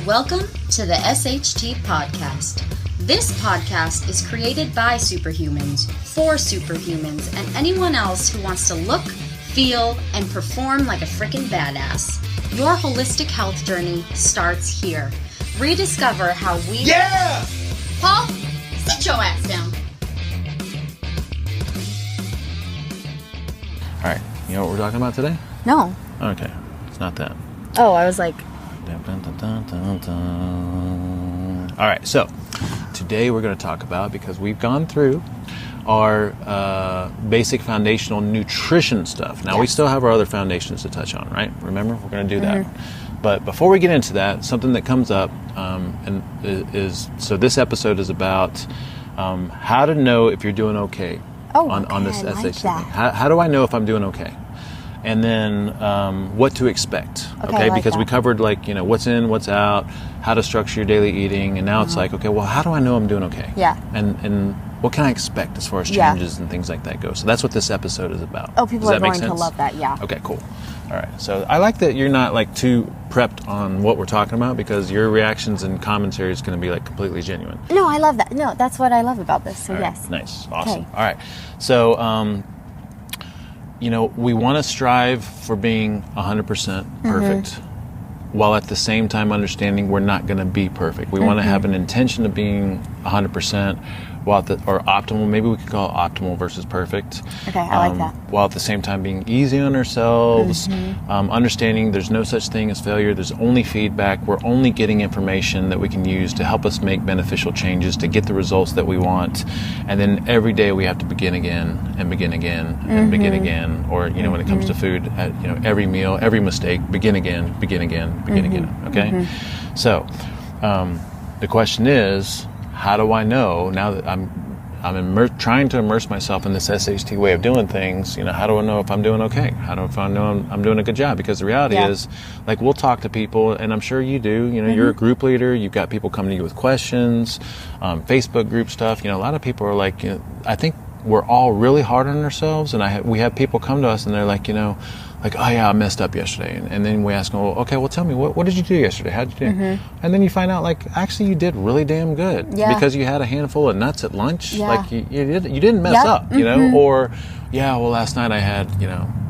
Welcome to the SHT podcast. This podcast is created by superhumans, for superhumans, and anyone else who wants to look, feel, and perform like a freaking badass. Your holistic health journey starts here. Rediscover how we... Yeah! Paul, sit your ass down. All right, you know what we're talking about today? No. Okay, it's not that. Oh, I was like... Dun, dun, dun, dun, dun, dun. All right, so today we're going to talk about, because we've gone through our basic foundational nutrition stuff. Now, we still have our other foundations to touch on, right? Remember, we're going to do that. But before we get into that, something that comes up so this episode is about how to know if you're doing okay on this SHT thing. How do I know if I'm doing okay? And then what to expect, okay? Because we covered, like, you know, what's in, what's out, how to structure your daily eating, and now it's like, okay, well, how do I know I'm doing okay? Yeah. And what can I expect as far as changes and things like that go? So that's what this episode is about. Oh, people are going to love that, yeah. Okay, cool. All right, so I like that you're not, like, too prepped on what we're talking about, because your reactions and commentary is going to be, like, completely genuine. No, I love that. No, that's what I love about this, so yes. Nice, awesome. Okay. All right, so... you know, we want to strive for being 100% perfect, while at the same time understanding we're not going to be perfect. We want to have an intention of being 100%, or optimal. Maybe we could call it optimal versus perfect. Okay, I like that. While at the same time being easy on ourselves, understanding there's no such thing as failure. There's only feedback. We're only getting information that we can use to help us make beneficial changes to get the results that we want. And then every day we have to begin again and begin again and begin again. Or, you know, when it comes to food, you know, every meal, every mistake, begin again, begin again, begin again. Okay? So the question is, how do I know, now that I'm trying to immerse myself in this SHT way of doing things, you know, how do I know if I'm doing okay? How do I know I'm doing a good job? Because the reality is, like, we'll talk to people, and I'm sure you do, you know, you're a group leader, you've got people coming to you with questions, Facebook group stuff, you know, a lot of people are like, you know, I think we're all really hard on ourselves, and we have people come to us and they're like, you know, like, oh yeah, I messed up yesterday. And then we ask them, well, okay, well, tell me, what did you do yesterday? How'd you do? And then you find out, like, actually you did really damn good. Yeah. Because you had a handful of nuts at lunch. Yeah. Like, you didn't mess up, you know? Or, yeah, well, last night I had,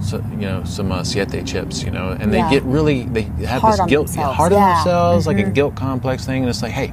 some 7 chips, you know? And they get really, they have hard this guilt, hard on themselves, like a guilt complex thing. And it's like, hey,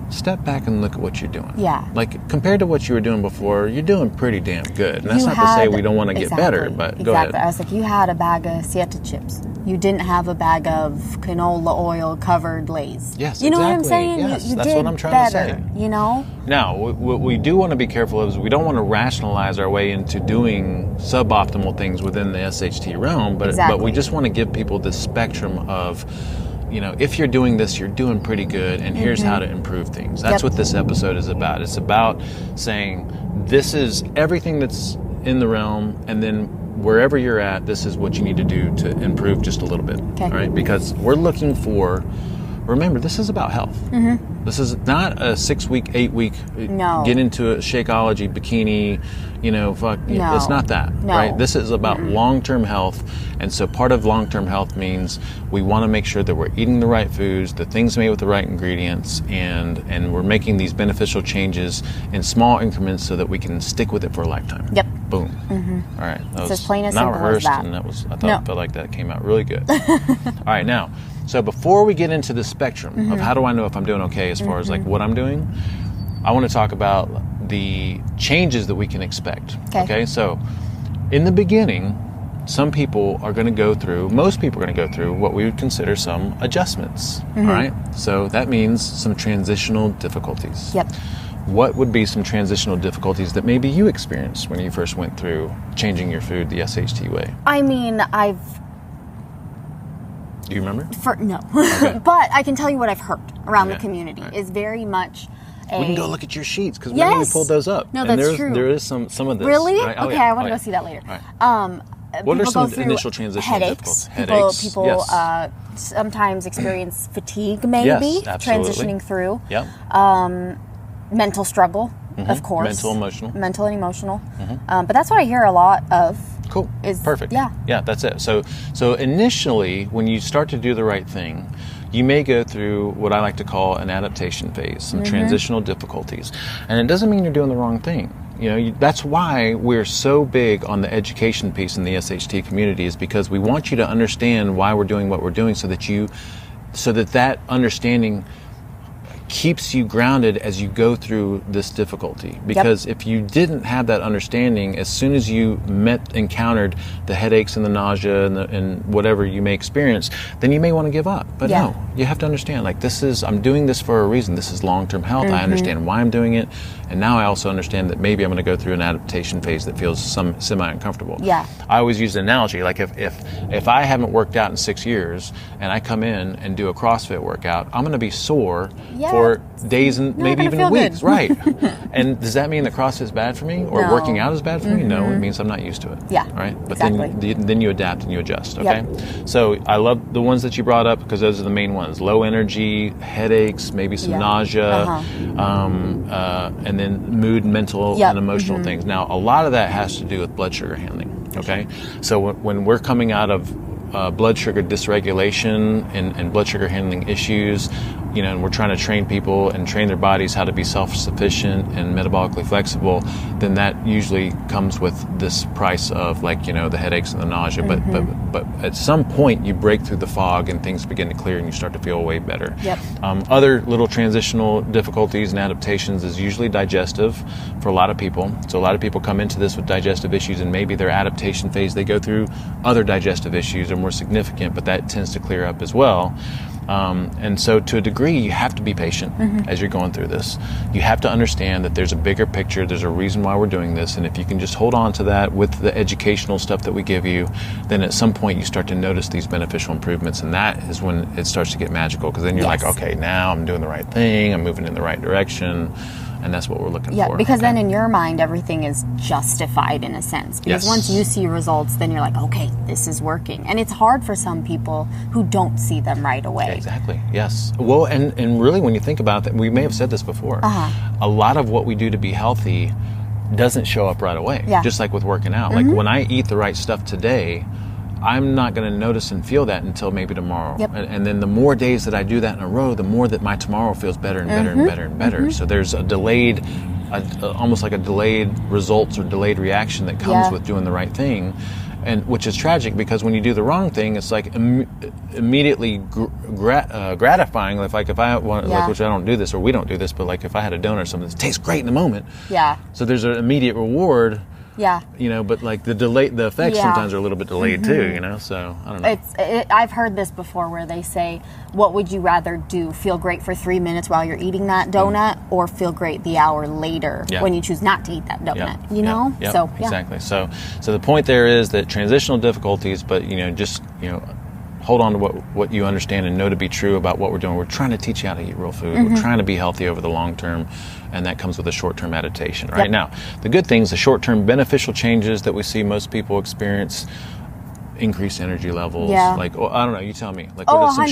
step back and look at what you're doing. Yeah. Like, compared to what you were doing before, you're doing pretty damn good. And that's not to say we don't want to get better, but go ahead. I was like, you had a bag of 7 chips. You didn't have a bag of canola oil covered Lay's. Yes, you know what I'm saying? Yes, you that's did what I'm trying better, to say. You know? Now, what we do want to be careful of is we don't want to rationalize our way into doing suboptimal things within the SHT realm, but we just want to give people the spectrum of, you know, if you're doing this, you're doing pretty good, and here's how to improve things. That's what this episode is about. It's about saying, this is everything that's in the realm, and then wherever you're at, this is what you need to do to improve just a little bit. Okay. All right? Because we're looking for, remember, this is about health. This is not a 6-week, 8-week, get into a Shakeology bikini, you know, it's not that, right? This is about long-term health, and so part of long-term health means we want to make sure that we're eating the right foods, the things made with the right ingredients, and we're making these beneficial changes in small increments so that we can stick with it for a lifetime. Yep. Boom. All right. That was as plain as not simple rehearsed, as that. and I felt like that came out really good. All right, now, so before we get into the spectrum of how do I know if I'm doing okay as far as, like, what I'm doing, I want to talk about the changes that we can expect. Okay? So in the beginning, most people are going to go through what we would consider some adjustments. All right? So that means some transitional difficulties. Yep. What would be some transitional difficulties that maybe you experienced when you first went through changing your food the SHT way? I mean, Do you remember? No. Okay. But I can tell you what I've heard around the community is very much we can go look at your sheets, because we pulled those up. No, that's true. There is some of this. Really? Right? Okay, I want to go see that later. Right. What are some initial transitional difficulties? Headaches. People sometimes experience fatigue, maybe, transitioning through. Yep. Mental struggle, of course. Mental and emotional. But that's what I hear a lot of. Cool. Perfect. Yeah, that's it. So initially, when you start to do the right thing, you may go through what I like to call an adaptation phase, some transitional difficulties. And it doesn't mean you're doing the wrong thing. That's why we're so big on the education piece in the SHT community, is because we want you to understand why we're doing what we're doing, so that understanding keeps you grounded as you go through this difficulty. Because if you didn't have that understanding, as soon as you encountered the headaches and the nausea and whatever you may experience, then you may want to give up. But no, you have to understand, like, I'm doing this for a reason. This is long-term health. I understand why I'm doing it. And now I also understand that maybe I'm going to go through an adaptation phase that feels semi-uncomfortable. Yeah. I always use the analogy, like if I haven't worked out in 6 years and I come in and do a CrossFit workout, I'm going to be sore for days and maybe even weeks. Right. And does that mean that CrossFit is bad for me, or working out is bad for me? No, it means I'm not used to it. Yeah. All right. But exactly. then you adapt and you adjust. Okay. So I love the ones that you brought up, because those are the main ones: low energy, headaches, maybe some nausea, and then mood, mental, and emotional things. Now, a lot of that has to do with blood sugar handling. Okay. So when we're coming out of blood sugar dysregulation and blood sugar handling issues, and we're trying to train people and train their bodies how to be self-sufficient and metabolically flexible, then that usually comes with this price of, the headaches and the nausea. But at some point you break through the fog and things begin to clear and you start to feel way better. Other little transitional difficulties and adaptations is usually digestive for a lot of people. So a lot of people come into this with digestive issues, and maybe their adaptation phase, they go through other digestive issues are more significant, but that tends to clear up as well. And so to a degree, you have to be patient as you're going through this. You have to understand that there's a bigger picture. There's a reason why we're doing this. And if you can just hold on to that with the educational stuff that we give you, then at some point you start to notice these beneficial improvements. And that is when it starts to get magical, because then you're like, okay, now I'm doing the right thing. I'm moving in the right direction. And that's what we're looking for. Yeah, because then in your mind, everything is justified in a sense. Because once you see results, then you're like, okay, this is working. And it's hard for some people who don't see them right away. Yeah, exactly, yes. Well, and really, when you think about that, we may have said this before, a lot of what we do to be healthy doesn't show up right away. Just like with working out. Like when I eat the right stuff today, I'm not going to notice and feel that until maybe tomorrow. And then the more days that I do that in a row, the more that my tomorrow feels better and better and better and better. So there's a delayed, almost like a delayed results or delayed reaction that comes with doing the right thing. And which is tragic, because when you do the wrong thing, it's like immediately gratifying. If I want, which I don't do this, or we don't do this, but like if I had a donut or something that tastes great in the moment. So there's an immediate reward. But like the effects sometimes are a little bit delayed too, so I don't know. I've heard this before, where they say, what would you rather do? Feel great for 3 minutes while you're eating that donut, or feel great the hour later when you choose not to eat that donut, So, exactly. So the point there is that transitional difficulties, but, hold on to what you understand and know to be true about what we're doing. We're trying to teach you how to eat real food. We're trying to be healthy over the long term, and that comes with a short-term adaptation. Right now, the good things, the short-term beneficial changes that we see most people experience: increased energy levels. Like, I don't know. You tell me. Like, what is some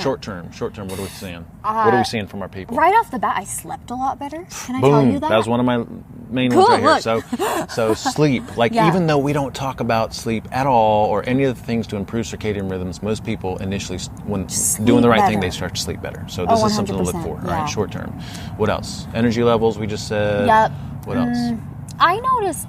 short-term? What are we seeing? What are we seeing from our people? Right off the bat, I slept a lot better. Can I Boom. tell you that? That was one of my main ones right here. So sleep. Like, even though we don't talk about sleep at all or any of the things to improve circadian rhythms, most people initially, when sleep doing the right thing, they start to sleep better. So this is something to look for. Right, short-term. What else? Energy levels. We just said. What else? I noticed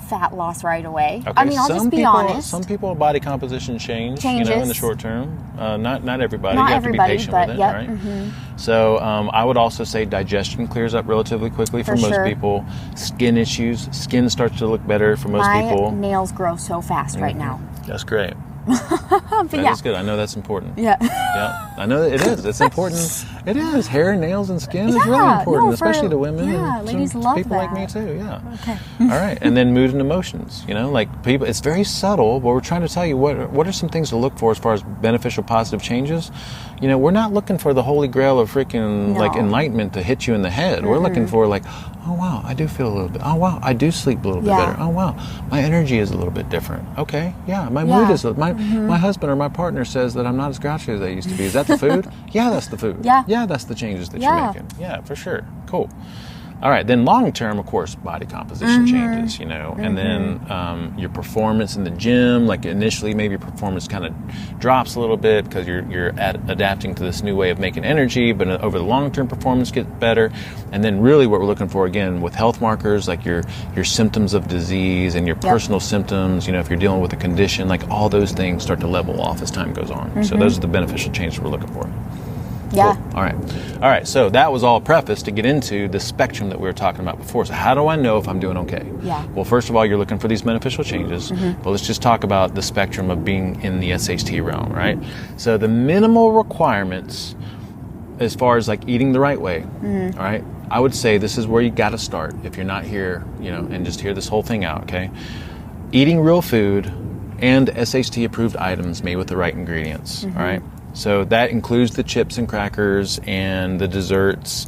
fat loss right away. Okay. I mean, I'll just be honest. Some people, body composition changes. In the short term. Not everybody. You have to be patient with it, right? So I would also say digestion clears up relatively quickly for most people. Skin issues. Skin starts to look better for most people. My nails grow so fast right now. That's great. That's good. I know that's important. Yeah, I know that it is. It's important. It is. Hair, nails, and skin is really important, especially to women and ladies love people that. like me too. Okay. All right. And then mood and emotions. Like people, it's very subtle, but we're trying to tell you what are some things to look for as far as beneficial, positive changes. We're not looking for the holy grail of freaking like enlightenment to hit you in the head. We're looking for like, oh wow, I do feel a little bit. Oh wow, I do sleep a little bit better. Oh wow, my energy is a little bit different. Okay, my mood is my husband or my partner says that I'm not as grouchy as I used to be. Is that the food? Yeah, that's the food. Yeah, that's the changes that you're making. Yeah, for sure. Cool. All right, then long term, of course, body composition changes, and then your performance in the gym, like initially maybe your performance kind of drops a little bit because you're adapting to this new way of making energy, but over the long term, performance gets better. And then really what we're looking for, again, with health markers, like your symptoms of disease and your personal symptoms, if you're dealing with a condition, like all those things start to level off as time goes on. So those are the beneficial changes we're looking for. Yeah. Cool. All right. So that was all preface to get into the spectrum that we were talking about before. So how do I know if I'm doing okay? Yeah. Well, first of all, you're looking for these beneficial changes. But let's just talk about the spectrum of being in the SHT realm, right? So the minimal requirements as far as like eating the right way, all right? I would say this is where you got to start if you're not here, and just hear this whole thing out, okay? Eating real food and SHT approved items made with the right ingredients, all right? So that includes the chips and crackers and the desserts.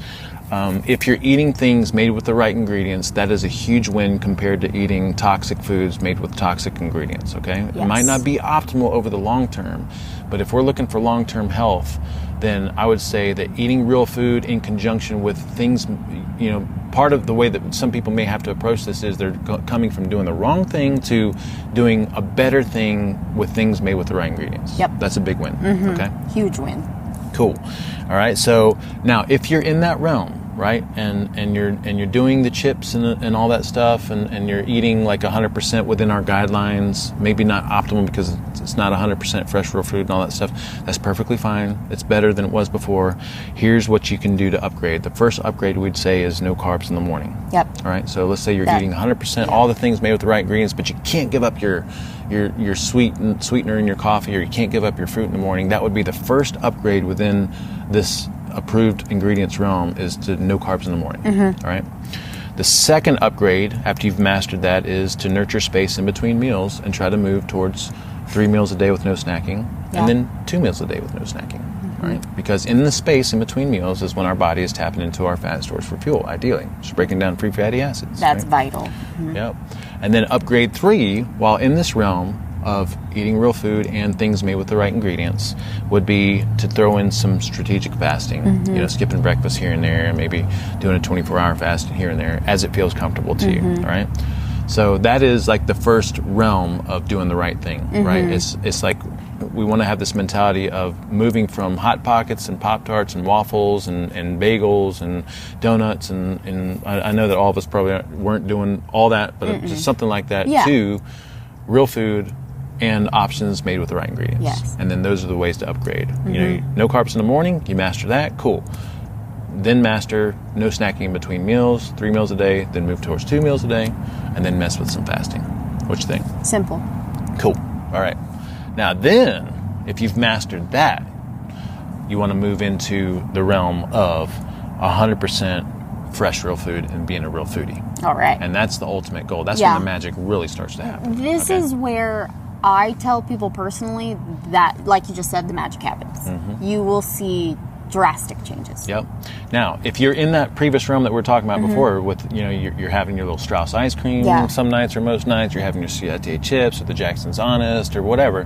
If you're eating things made with the right ingredients, that is a huge win compared to eating toxic foods made with toxic ingredients, okay? Yes. It might not be optimal over the long term, but if we're looking for long-term health, then I would say that eating real food in conjunction with things, part of the way that some people may have to approach this is they're coming from doing the wrong thing to doing a better thing with things made with the right ingredients. Yep. That's a big win, okay? Huge win. Cool. All right. So now if you're in that realm, right, and you're doing the chips and all that stuff, and you're eating like 100% within our guidelines, maybe not optimal because it's not 100% fresh real food and all that stuff, that's perfectly fine. It's better than it was before. Here's what you can do to upgrade. The first upgrade we'd say is no carbs in the morning. Yep. All right. So let's say you're eating 100% all the things made with the right ingredients, but you can't give up your sweetener in your coffee, or you can't give up your fruit in the morning. That would be the first upgrade within this approved ingredients realm, is to no carbs in the morning. All right. The second upgrade after you've mastered that is to nurture space in between meals and try to move towards 3 meals a day with no snacking, and then 2 meals a day with no snacking. Right? Because in the space in between meals is when our body is tapping into our fat stores for fuel, ideally. Just breaking down free fatty acids. That's right? vital. Yep. And then upgrade 3, while in this realm of eating real food and things made with the right ingredients, would be to throw in some strategic fasting, skipping breakfast here and there, and maybe doing a 24-hour fast here and there as it feels comfortable to you, all right? So that is like the first realm of doing the right thing, right? It's like we want to have this mentality of moving from Hot Pockets and Pop-Tarts and waffles and bagels and donuts, and I know that all of us probably weren't doing all that, but just something like that, to real food and options made with the right ingredients. Yes. And then those are the ways to upgrade. No carbs in the morning, you master that, cool. Then master no snacking in between meals, 3 meals a day, then move towards 2 meals a day, and then mess with some fasting. What you think? Simple. Cool. All right. Now then, if you've mastered that, you want to move into the realm of 100% fresh real food and being a real foodie. All right. And that's the ultimate goal. That's when the magic really starts to happen. This is where I tell people personally that, like you just said, the magic happens. You will see drastic changes. Yep. Now, if you're in that previous realm that we were talking about before, with you're having your little Strauss ice cream some nights or most nights, you're having your SHT chips or the Jackson's Honest or whatever.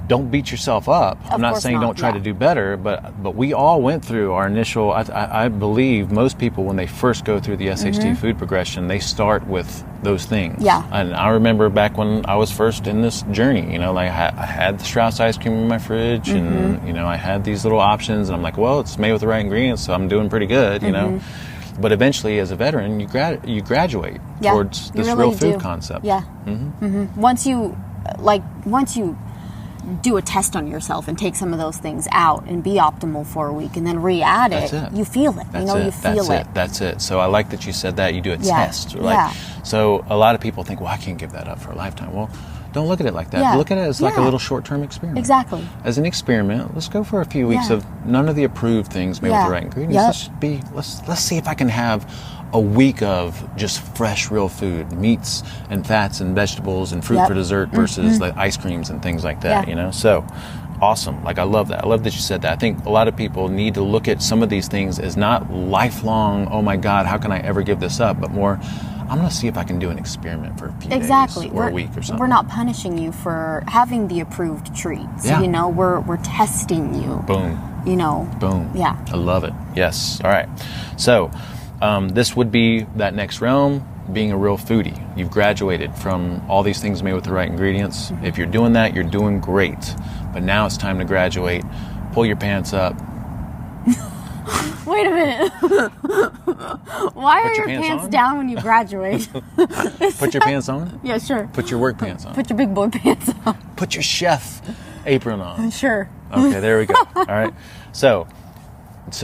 Don't beat yourself up. I'm not saying don't try to do better, but we all went through our initial. I believe most people, when they first go through the SHT food progression, they start with those things. Yeah. And I remember back when I was first in this journey, I had the Strauss ice cream in my fridge, and I had these little options, and I'm like, well, it's made with the right ingredients, so I'm doing pretty good, But eventually, as a veteran, you graduate towards this really real food do. concept. Yeah. Once you do a test on yourself and take some of those things out and be optimal for a week and then re-add it, you feel it. You feel it. That's it. So I like that you said that. You do a test. So a lot of people think, well, I can't give that up for a lifetime. Well, don't look at it like that. Yeah. Look at it as like a little short-term experiment. Exactly. As an experiment, let's go for a few weeks of none of the approved things made with the right ingredients. Let's see if I can have a week of just fresh real food, meats and fats and vegetables and fruit for dessert versus like ice creams and things like that, So awesome. Like, I love that. I love that you said that. I think a lot of people need to look at some of these things as not lifelong, oh my God, how can I ever give this up? But more, I'm going to see if I can do an experiment for a few days or a week or something. We're not punishing you for having the approved treats. We're testing you. Boom. Boom. Yeah. I love it. Yes. All right. So This would be that next realm, being a real foodie. You've graduated from all these things made with the right ingredients. If you're doing that, you're doing great. But now it's time to graduate. Pull your pants up. Wait a minute. Why are your pants down when you graduate? Put your pants on? Yeah, sure. Put your work pants on. Put your big boy pants on. Put your chef apron on. Sure. Okay, there we go. All right. So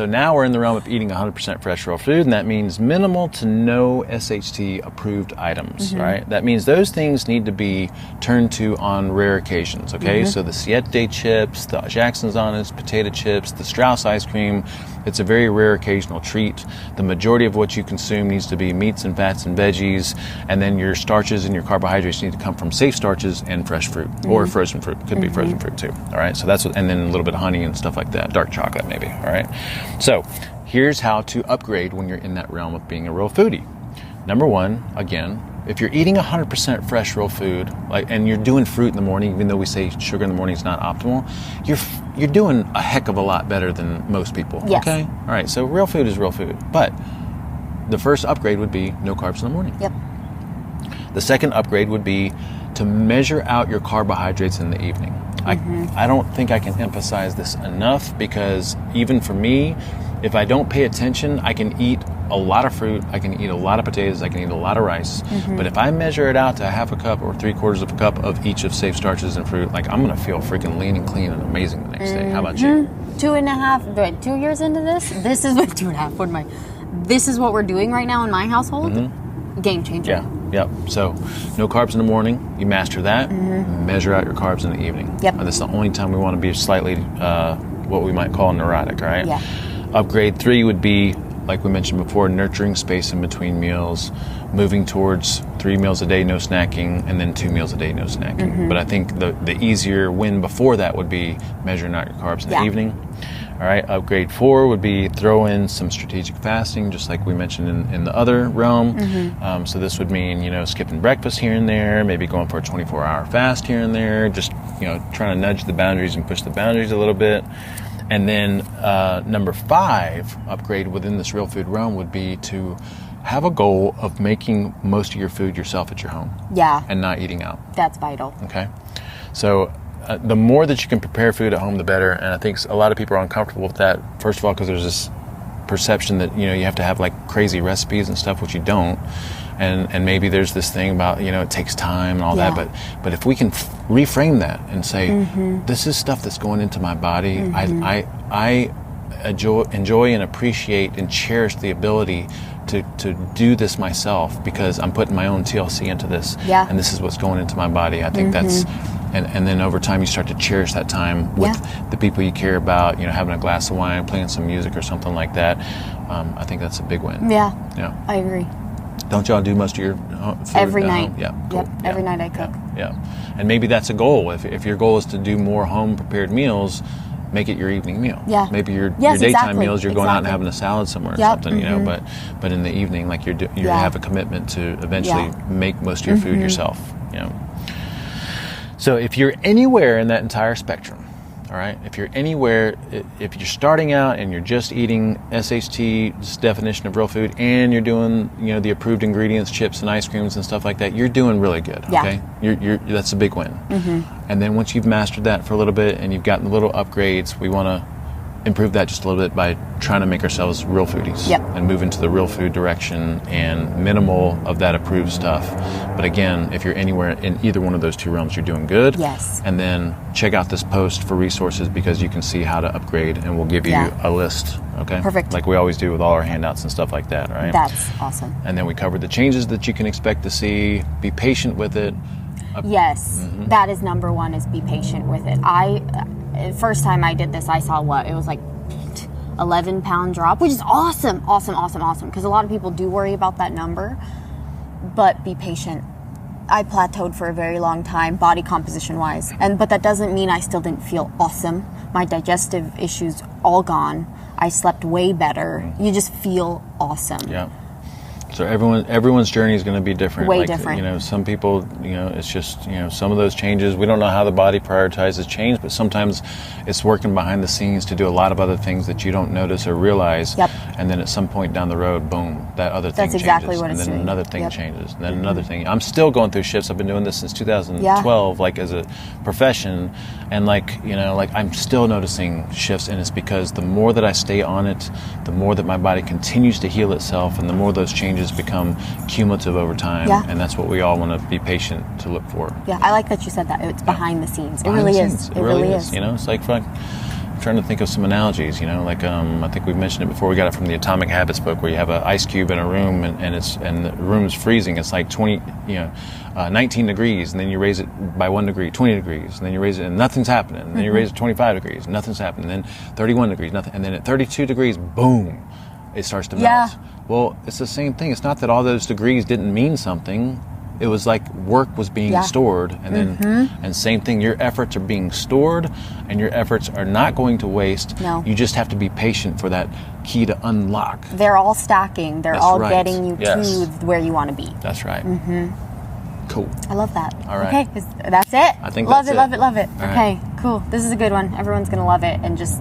now we're in the realm of eating 100% fresh real food, and that means minimal to no SHT approved items, right? That means those things need to be turned to on rare occasions, okay? So the SHT chips, the Jackson's Honest potato chips, the Strauss ice cream, it's a very rare occasional treat. The majority of what you consume needs to be meats and fats and veggies, and then your starches and your carbohydrates need to come from safe starches and fresh fruit, or frozen fruit. Could be frozen fruit too, all right? So that's what, and then a little bit of honey and stuff like that, dark chocolate maybe, all right? So here's how to upgrade when you're in that realm of being a real foodie. Number one, again, if you're eating 100% fresh real food, and you're doing fruit in the morning, even though we say sugar in the morning is not optimal, you're doing a heck of a lot better than most people. Yes. Okay? All right, so real food is real food. But the first upgrade would be no carbs in the morning. Yep. The second upgrade would be to measure out your carbohydrates in the evening. I don't think I can emphasize this enough, because even for me, if I don't pay attention, I can eat a lot of fruit, I can eat a lot of potatoes, I can eat a lot of rice. But if I measure it out to half a cup or 3/4 of a cup of each of safe starches and fruit, I'm going to feel freaking lean and clean and amazing the next day. How about you? 2 years into this, this is what 2.5. This is what we're doing right now in my household. Game changer. Yeah. Yep. So no carbs in the morning. You master that. Measure out your carbs in the evening. Yep. That's the only time we want to be slightly what we might call neurotic, right? Yeah. Upgrade 3 would be, like we mentioned before, nurturing space in between meals, moving towards 3 meals a day, no snacking, and then 2 meals a day, no snacking. But I think the easier win before that would be measuring out your carbs in the evening. All right, upgrade 4 would be throw in some strategic fasting, just like we mentioned in the other realm. So this would mean, skipping breakfast here and there, maybe going for a 24-hour fast here and there, just, trying to nudge the boundaries and push the boundaries a little bit. And then number 5 upgrade within this real food realm would be to have a goal of making most of your food yourself at your home. Yeah. And not eating out. That's vital. Okay. So the more that you can prepare food at home, the better. And I think a lot of people are uncomfortable with that. First of all, because there's this perception that, you have to have crazy recipes and stuff, which you don't. And maybe there's this thing about, it takes time and all that. But if we can reframe that and say, this is stuff that's going into my body. I enjoy and appreciate and cherish the ability to do this myself, because I'm putting my own TLC into this. Yeah. And this is what's going into my body. I think that's... And then over time, you start to cherish that time with the people you care about, having a glass of wine, playing some music or something like that. I think that's a big win. Yeah. Yeah. I agree. Don't y'all do most of your food every at night? Home? Yeah. Cool. Yep. Every night I cook. Yeah. And maybe that's a goal. If your goal is to do more home prepared meals, make it your evening meal. Yeah. Maybe your daytime meals, you're going out and having a salad somewhere or something, But in the evening, you have a commitment to eventually make most of your food yourself. So if you're anywhere in that entire spectrum, all right, if you're you're starting out and you're just eating SHT's definition of real food, and you're doing, the approved ingredients, chips and ice creams and stuff like that, you're doing really good, okay? That's a big win. And then once you've mastered that for a little bit and you've gotten the little upgrades, we want to improve that just a little bit by trying to make ourselves real foodies and move into the real food direction and minimal of that approved stuff. But again, if you're anywhere in either one of those two realms, you're doing good. Yes. And then check out this post for resources, because you can see how to upgrade, and we'll give you a list. Okay. Perfect. Like we always do with all our handouts and stuff like that, right? That's awesome. And then we covered the changes that you can expect to see. Be patient with it. Yes, that is number one, is be patient with it. First time I did this, I saw it was 11-pound drop, which is awesome, because a lot of people do worry about that number, but be patient. I plateaued for a very long time, body composition wise, but that doesn't mean I still didn't feel awesome. My digestive issues all gone. I slept way better. You just feel awesome. Yeah. So everyone's journey is going to be different. Way different. You know, some people, it's just, some of those changes, we don't know how the body prioritizes change, but sometimes it's working behind the scenes to do a lot of other things that you don't notice or realize. Yep. And then at some point down the road, boom, that other thing changes. That's exactly what it's doing. And then another thing Yep. changes. And then another thing. I'm still going through shifts. I've been doing this since 2012, like as a profession. And I'm still noticing shifts, and it's because the more that I stay on it, the more that my body continues to heal itself, and the more those changes become cumulative over time. Yeah. And that's what we all want to be patient to look for. Yeah, I like that you said that. It's behind the scenes. It Behind really the is. scenes. It really is. It's like I'm trying to think of some analogies. I think we've mentioned it before. We got it from the Atomic Habits book, where you have an ice cube in a room, and the room's freezing. It's like 19 degrees, and then you raise it by 1 degree, 20 degrees, and then you raise it, and nothing's happening. And then you raise it 25 degrees, nothing's happening. And then 31 degrees, nothing. And then at 32 degrees, boom, it starts to melt. Yeah. Well, it's the same thing. It's not that all those degrees didn't mean something. It was like work was being stored, and then and same thing. Your efforts are being stored, and your efforts are not going to waste. No. You just have to be patient for that key to unlock. They're all stacking. They're That's all right. getting you Yes. to where you want to be. That's right. Cool. I love that. All right. Okay, that's it. I think love that's it. Love it. Love it. All Okay, cool. This is a good one. Everyone's gonna love it, and just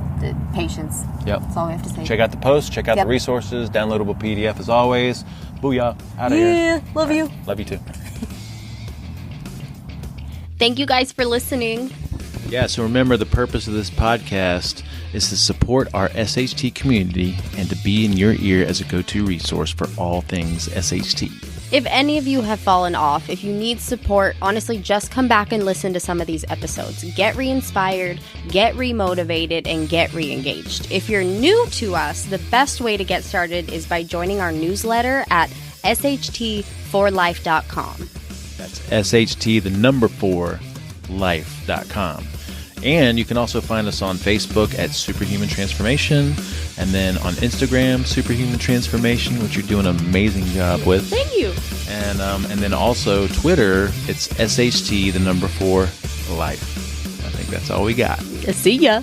patience. Yep. That's all we have to say. Check out the post. Check out Yep. the resources. Downloadable PDF as always. Booyah. Out of here. Yeah, love you. Love you too. Thank you guys for listening. Yeah, so remember, the purpose of this podcast is to support our SHT community and to be in your ear as a go-to resource for all things SHT. If any of you have fallen off, if you need support, honestly, just come back and listen to some of these episodes. Get re-inspired, get re-motivated, and get re-engaged. If you're new to us, the best way to get started is by joining our newsletter at sht4life.com. That's SHT, the number 4, life.com. And you can also find us on Facebook at Superhuman Transformation, and then on Instagram, Superhuman Transformation, which you're doing an amazing job with. Thank you. And then also Twitter, it's SHT, the number 4, life. I think that's all we got. See ya.